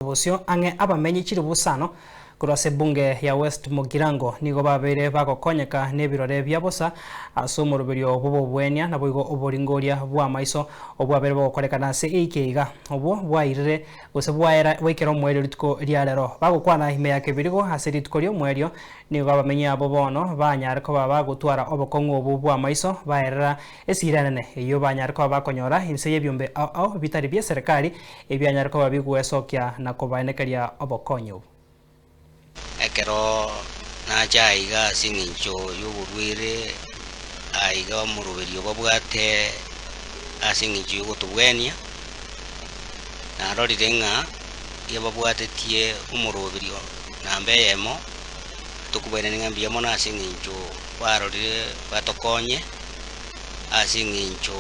Busio ange abamenyi chiri busano kurase bunge ya West Mugirango nigo babere bagokonyeka nebirore byabosa ase omoruberio bobo bwenia nabo igo oboringoria bwa maiso obwabere bokorekana ase ikeiga obwo bwairire gose bwaera bwaikera omwerio rituko riarero bagokwana ime ya kebirigo ase rituko rio omwerio nigo abamenyi abo bono banyare koba bagotwara obokong'u obu bwa maiso baerera esiranene iyo banyare koba bakonyora inse yebyombe ao bitari bya serikali ebyanyare koba bigwesokia na kobaenekeria obokonyo ekero nacha iga sing'incho y'oborwere aiga omoruberio babwate ase eng'incho y'ogotobwania narorire ng'a yababwatetie omoruberio namba eyemo tokobairania ng'a mbuya mono ase eng'incho barorire batokonye ase eng'incho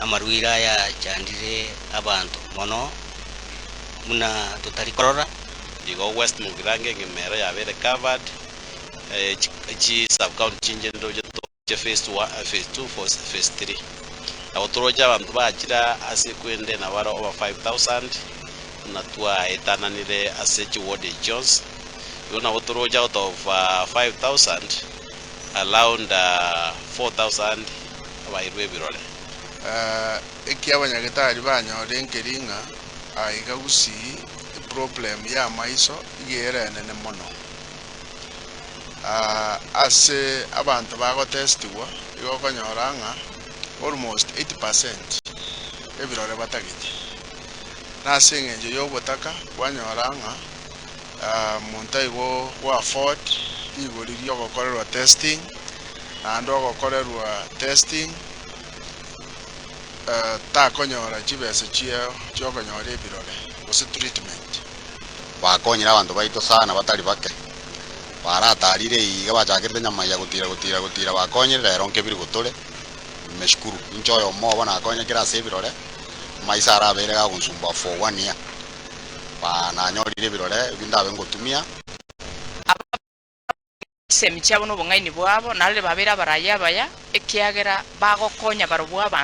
amarwaire aya achandire abanto mono muna totari korora igo West Mugirango eng'emero yabere covered chi sub-county chinjendo je phase 1 phase 2 phase 3 nabo toroja abantu bachira ase kwende nabaro over 5,000 natwa etananire ase chiwode Jones igo nabo toroja out of 5,000 around 4,000 abairwe birore ekiabanyagitari banyore nkeringa aiga gusi problem ya maiso igerenene mono ase abantu bagotestiwa igokonyoranga almost 80% ebirore batagite nase eng'encho y'obotaka bwanyoranga muntu igo wa afford igoririe ogokorerwa testing naende ogokorerwa testing takonyora chibese chiokonyora ebirore gose treatment bakonyera abantu baito sana batari bake baratarire iga bachakirite nyama ya gutira bakonyerera rero nkebiri gutore meshukuru inchoyo mobo nakonyekera ase ebirore maisa arabere gagonsumba for 1 year bananyorire ebirore bindabe ngotumia semichabo no bong'aini bwabo nale babera baraya baya ekiagera bagokonya barobwa abantu